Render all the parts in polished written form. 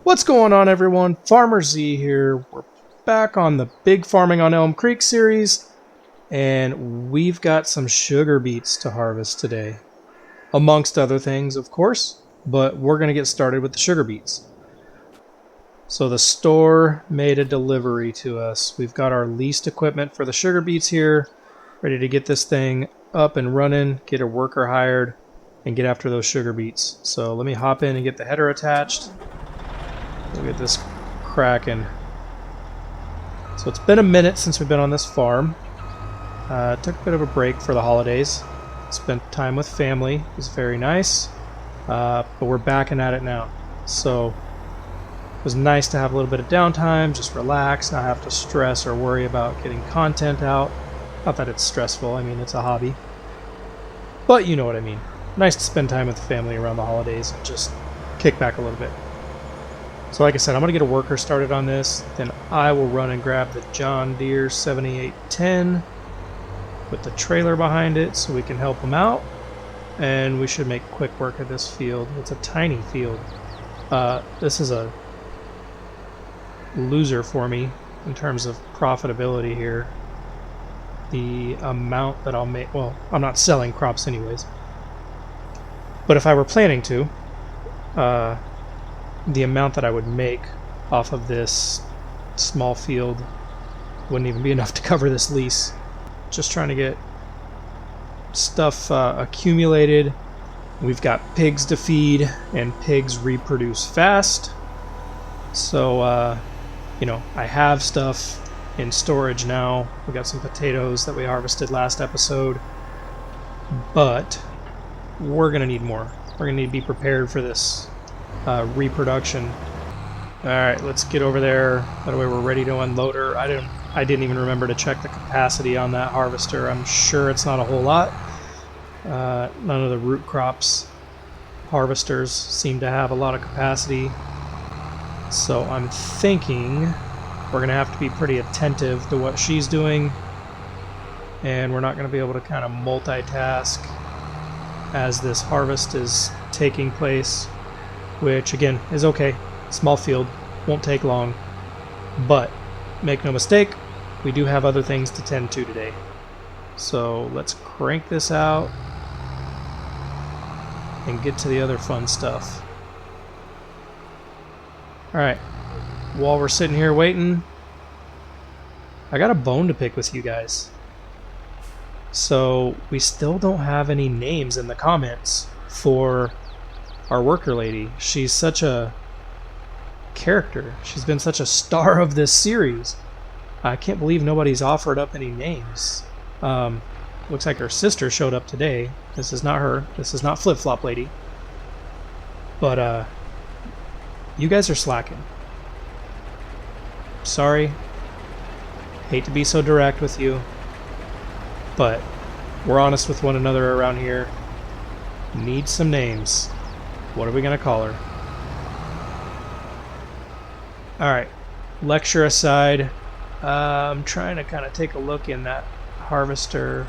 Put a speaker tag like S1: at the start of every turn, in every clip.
S1: What's going on, everyone? Farmer Z here. We're back on the Big Farming on Elmcreek series, and we've got some sugar beets to harvest today. Amongst other things, of course, but we're going to get started with the sugar beets. So the store made a delivery to us. We've got our leased equipment for the sugar beets here, ready to get this thing up and running, get a worker hired, and get after those sugar beets. So let me hop in and get the header attached. We'll get this cracking. So it's been a minute since we've been on this farm. Took a bit of a break for the holidays. Spent time with family. It was very nice. But we're backing at it now. So it was nice to have a little bit of downtime, just relax, not have to stress or worry about getting content out. Not that it's stressful, I mean it's a hobby. But you know what I mean. Nice to spend time with the family around the holidays and just kick back a little bit. So like I said, I'm going to get a worker started on this, then I will run and grab the John Deere 7810 with the trailer behind it so we can help them out, and we should make quick work of this field. It's a tiny field. This is a loser for me in terms of profitability here. The amount that I'll make, well, I'm not selling crops anyways, but if I were planning to, the amount that I would make off of this small field wouldn't even be enough to cover this lease. Just trying to get stuff accumulated. We've got pigs to feed, and pigs reproduce fast. So, you know, I have stuff in storage now. We got some potatoes that we harvested last episode, but we're going to need more. We're going to need to be prepared for this reproduction. Alright, let's get over there. That way we're ready to unload her. I didn't even remember to check the capacity on that harvester. I'm sure it's not a whole lot. None of the root crops harvesters seem to have a lot of capacity. So I'm thinking we're going to have to be pretty attentive to what she's doing. And we're not going to be able to kind of multitask as this harvest is taking place. Which, again, is okay. Small field, won't take long. But, make no mistake, we do have other things to tend to today. So, let's crank this out and get to the other fun stuff. Alright, while we're sitting here waiting, I got a bone to pick with you guys. So, we still don't have any names in the comments for our worker lady. She's such a character. She's been such a star of this series. I can't believe nobody's offered up any names. Looks like her sister showed up today. This is not her. This is not Flip Flop Lady. But you guys are slacking. Sorry. Hate to be so direct with you, but we're honest with one another around here. Need some names. What are we going to call her? Alright, lecture aside, I'm trying to kind of take a look in that harvester.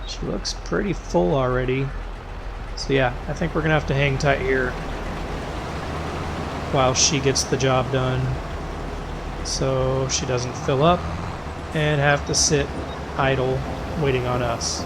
S1: She looks pretty full already. So yeah, I think we're going to have to hang tight here while she gets the job done, so she doesn't fill up and have to sit idle waiting on us.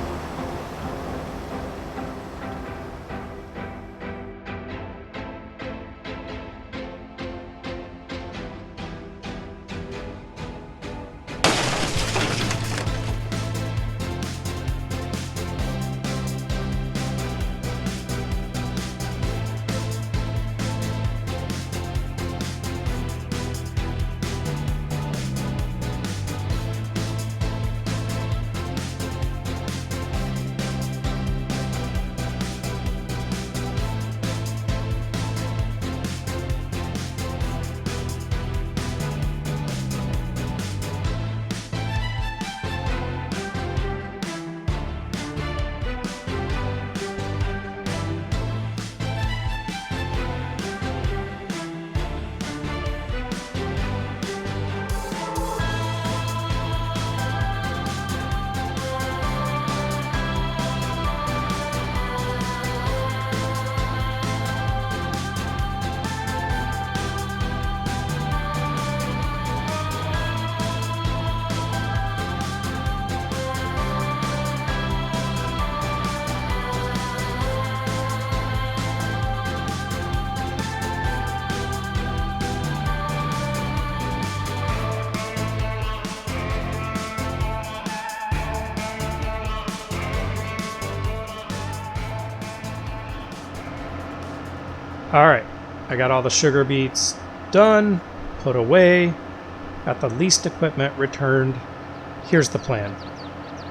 S1: Alright, I got all the sugar beets done, put away, got the leased equipment returned. Here's the plan.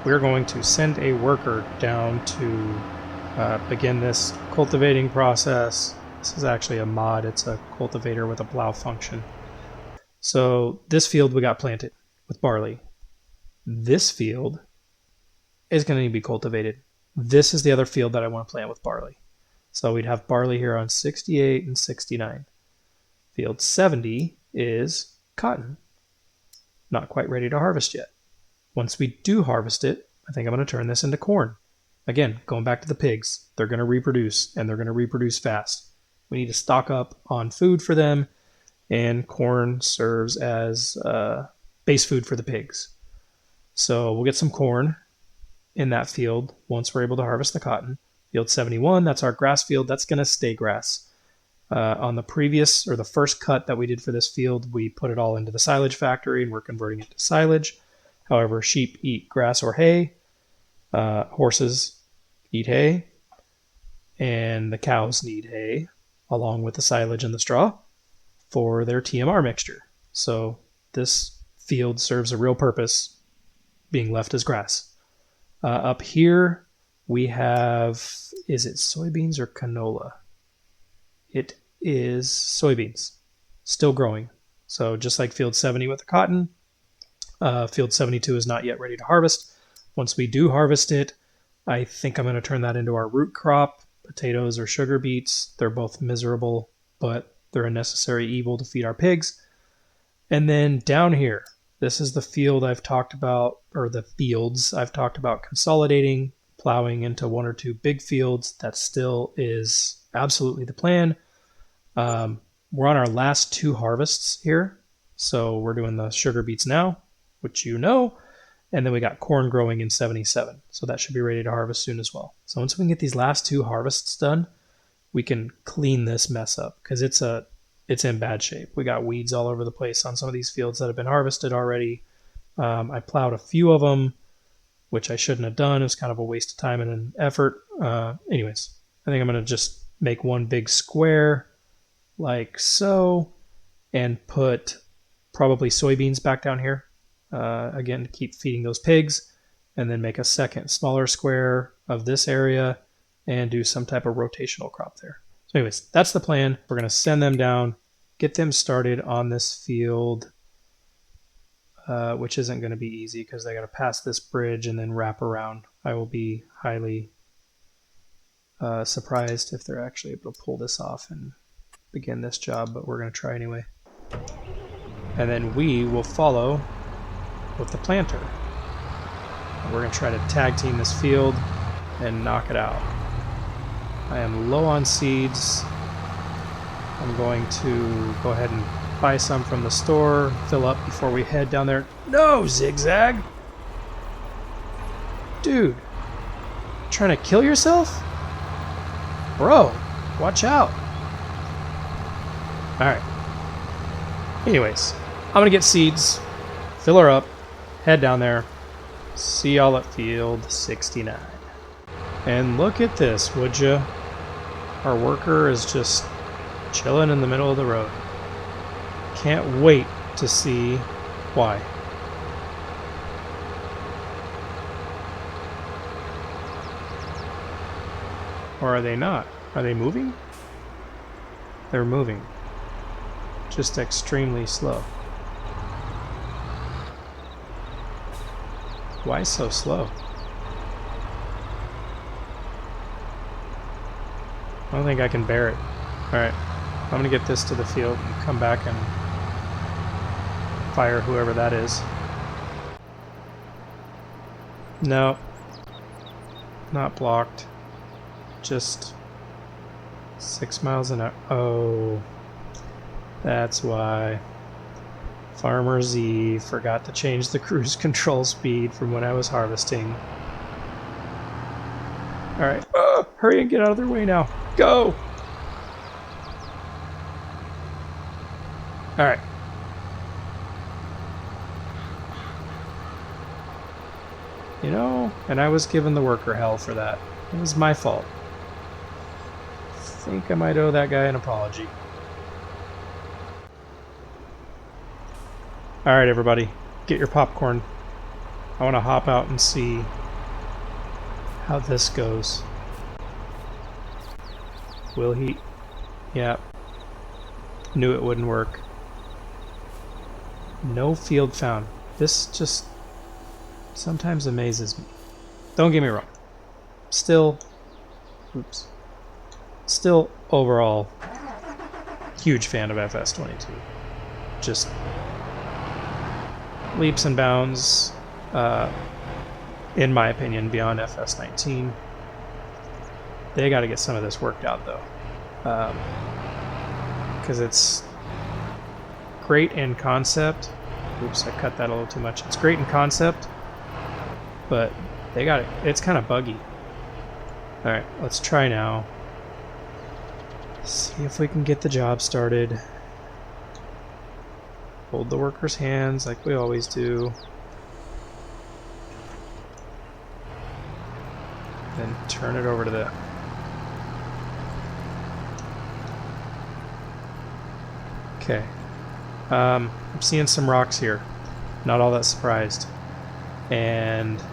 S1: We're going to send a worker down to begin this cultivating process. This is actually a mod. It's a cultivator with a plow function. So this field we got planted with barley. This field is going to need to be cultivated. This is the other field that I want to plant with barley. So we'd have barley here on 68 and 69. Field 70 is cotton. Not quite ready to harvest yet. Once we do harvest it, I think I'm going to turn this into corn. Again, going back to the pigs, they're going to reproduce, and they're going to reproduce fast. We need to stock up on food for them, and corn serves as base food for the pigs. So we'll get some corn in that field once we're able to harvest the cotton. Field 71, that's our grass field. That's going to stay grass. On the previous, or the first cut that we did for this field, we put it all into the silage factory, and we're converting it to silage. However, sheep eat grass or hay. Horses eat hay. And the cows need hay, along with the silage and the straw, for their TMR mixture. So this field serves a real purpose, being left as grass. Up here, we have, is it soybeans or canola? It is soybeans, still growing. So just like field 70 with the cotton, field 72 is not yet ready to harvest. Once we do harvest it, I think I'm going to turn that into our root crop, potatoes or sugar beets. They're both miserable, but they're a necessary evil to feed our pigs. And then down here, this is the field I've talked about, or the fields I've talked about consolidating, plowing into one or two big fields. That still is absolutely the plan. We're on our last two harvests here. So we're doing the sugar beets now, which you know, and then we got corn growing in 77. So that should be ready to harvest soon as well. So once we can get these last two harvests done, we can clean this mess up because it's in bad shape. We got weeds all over the place on some of these fields that have been harvested already. I plowed a few of them, which I shouldn't have done. It was kind of a waste of time and an effort. Anyways, I think I'm going to just make one big square like so and put probably soybeans back down here. Again, to keep feeding those pigs, and then make a second smaller square of this area and do some type of rotational crop there. So anyways, that's the plan. We're going to send them down, get them started on this field, which isn't going to be easy because they got to pass this bridge and then wrap around. I will be highly surprised if they're actually able to pull this off and begin this job, but we're going to try anyway. And then we will follow with the planter. We're going to try to tag team this field and knock it out. I am low on seeds. I'm going to go ahead and buy some from the store, fill up before we head down there. No, Zigzag! Dude, trying to kill yourself? Bro, watch out. Alright. Anyways, I'm going to get seeds, fill her up, head down there, see y'all at field 69. And look at this, would ya? Our worker is just chilling in the middle of the road. Can't wait to see why. Or are they not? Are they moving? They're moving. Just extremely slow. Why so slow? I don't think I can bear it. Alright, I'm gonna get this to the field and come back and fire whoever that is. No. Not blocked. Just 6 miles an hour. Oh. That's why. Farmer Z forgot to change the cruise control speed from when I was harvesting. Alright. Hurry and get out of their way now. Go! Alright. You know, and I was giving the worker hell for that. It was my fault. think I might owe that guy an apology. Alright, everybody, get your popcorn. I want to hop out and see how this goes. Will he? Yeah. Knew it wouldn't work. No field found. This just sometimes amazes me. Don't get me wrong. Still, oops. Still, overall, huge fan of FS22. Just leaps and bounds, in my opinion, beyond FS19. They got to get some of this worked out, though, because it's great in concept. Oops, I cut that a little too much. It's great in concept, but they got it. It's kind of buggy. All right, let's try now. See if we can get the job started. Hold the workers' hands like we always do. Then turn it over to the... Okay. I'm seeing some rocks here. Not all that surprised. And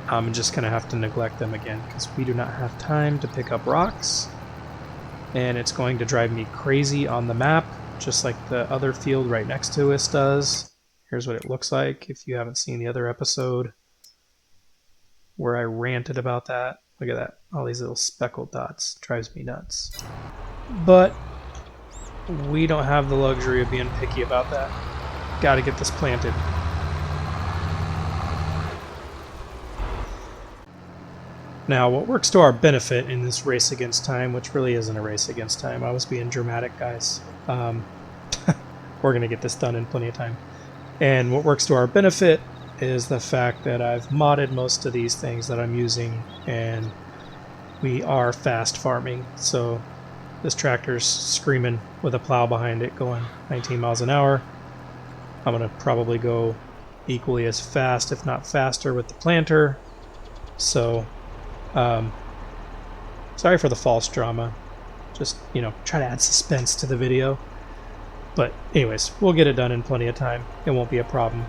S1: I'm just going to have to neglect them again because we do not have time to pick up rocks. And it's going to drive me crazy on the map, just like the other field right next to us does. Here's what it looks like if you haven't seen the other episode where I ranted about that. Look at that. All these little speckled dots. Drives me nuts. But we don't have the luxury of being picky about that. Gotta get this planted. Now, what works to our benefit in this race against time, which really isn't a race against time, I was being dramatic, guys. We're going to get this done in plenty of time. And what works to our benefit is the fact that I've modded most of these things that I'm using, and we are fast farming. So this tractor's screaming with a plow behind it going 19 miles an hour. I'm going to probably go equally as fast, if not faster, with the planter. So... sorry for the false drama. Just, try to add suspense to the video. But anyways, we'll get it done in plenty of time. It won't be a problem.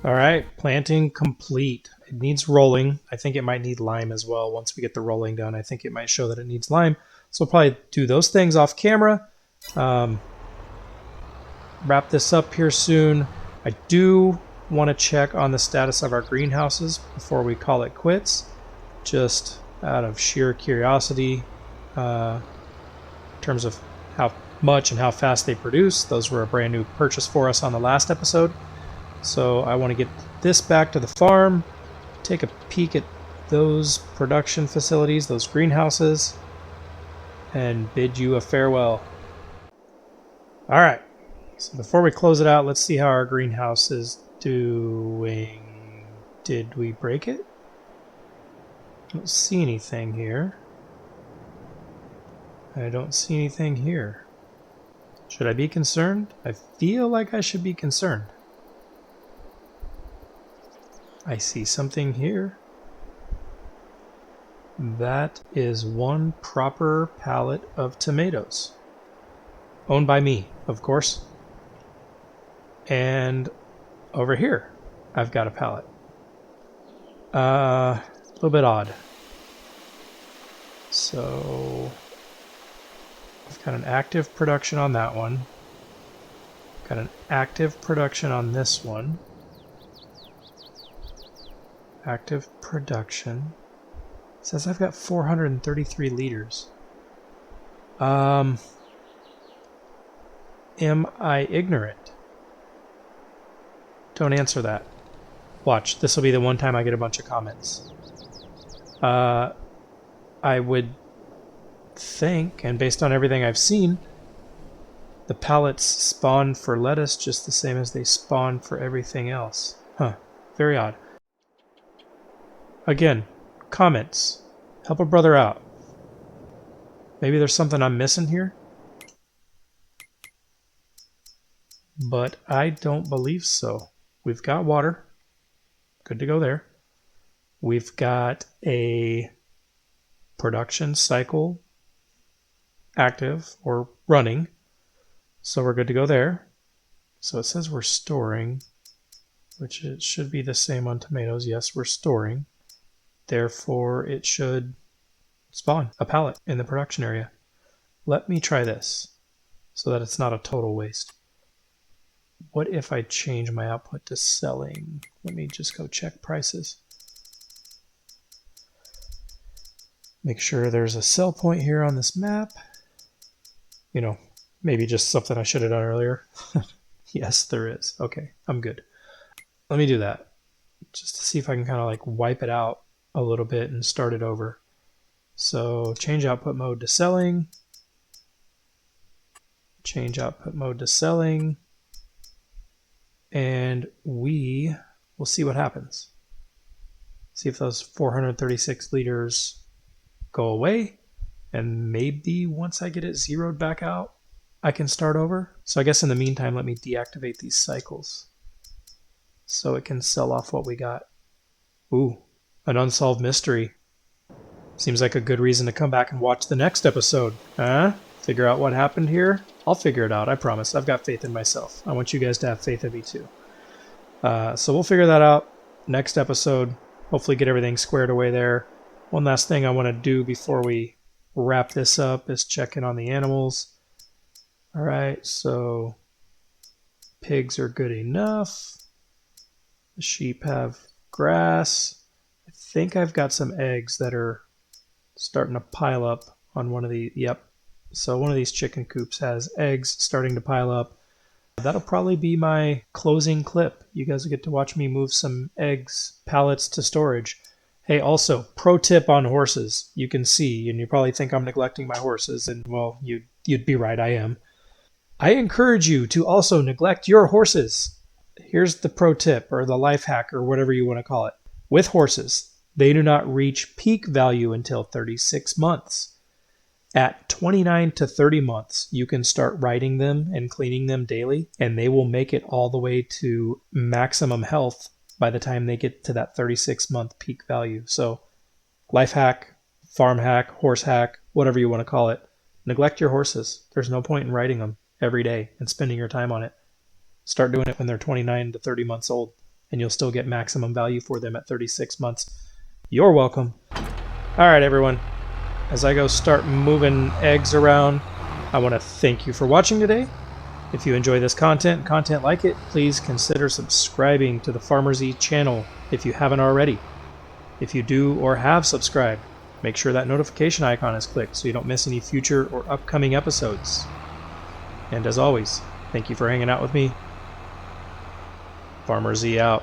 S1: All right, planting complete. It needs rolling. I think it might need lime as well. Once we get the rolling done, I think it might show that it needs lime. So we'll probably do those things off camera. Wrap this up here soon. I do want to check on the status of our greenhouses before we call it quits, just out of sheer curiosity in terms of how much and how fast they produce. Those were a brand new purchase for us on the last episode. So I want to get this back to the farm, take a peek at those production facilities, those greenhouses, and bid you a farewell. All right, so before we close it out, let's see how our greenhouse is doing. Did we break it? I don't see anything here. I don't see anything here. Should I be concerned? I feel like I should be concerned. I see something here. That is one proper pallet of tomatoes. Owned by me, of course. And over here, I've got a pallet. A little bit odd. So I've got an active production on that one. Got an active production on this one. Active production. It says I've got 433 liters. Am I ignorant? Don't answer that. Watch, this will be the one time I get a bunch of comments. I would think, and based on everything I've seen, the pallets spawn for lettuce just the same as they spawn for everything else. Huh, very odd. Again, comments. Help a brother out. Maybe there's something I'm missing here? But I don't believe so. We've got water. Good to go there. We've got a production cycle active or running. So we're good to go there. So it says we're storing, which it should be the same on tomatoes. Yes, we're storing. Therefore, it should spawn a pallet in the production area. Let me try this so that it's not a total waste. What if I change my output to selling? Let me just go check prices. Make sure there's a sell point here on this map. You know, maybe just something I should have done earlier. Yes, there is. Okay, I'm good. Let me do that just to see if I can kind of like wipe it out a little bit and start it over. So change output mode to selling. Change output mode to selling. And we will see what happens. See if those 436 liters go away. And maybe once I get it zeroed back out, I can start over. So I guess in the meantime, let me deactivate these cycles so it can sell off what we got. Ooh, an unsolved mystery. Seems like a good reason to come back and watch the next episode. Huh? Figure out what happened here? I'll figure it out, I promise. I've got faith in myself. I want you guys to have faith in me too. So we'll figure that out next episode. Hopefully get everything squared away there. One last thing I want to do before we wrap this up is check in on the animals. All right, so pigs are good enough. The sheep have grass. I think I've got some eggs that are starting to pile up on one of the, yep. So one of these chicken coops has eggs starting to pile up. That'll probably be my closing clip. You guys will get to watch me move some eggs pallets to storage. Hey, also, pro tip on horses. You can see, and you probably think I'm neglecting my horses, and well, you'd be right, I am. I encourage you to also neglect your horses. Here's the pro tip, or the life hack, or whatever you want to call it. With horses, they do not reach peak value until 36 months. At 29 to 30 months, you can start riding them and cleaning them daily, and they will make it all the way to maximum health by the time they get to that 36-month peak value. So, life hack, farm hack, horse hack, whatever you want to call it, neglect your horses. There's no point in riding them every day and spending your time on it. Start doing it when they're 29 to 30 months old, and you'll still get maximum value for them at 36 months. You're welcome. All right, everyone. As I go start moving eggs around, I want to thank you for watching today. If you enjoy this content like it, please consider subscribing to the FarmerZ channel if you haven't already. If you do or have subscribed, make sure that notification icon is clicked so you don't miss any future or upcoming episodes. And as always, thank you for hanging out with me. FarmerZ out.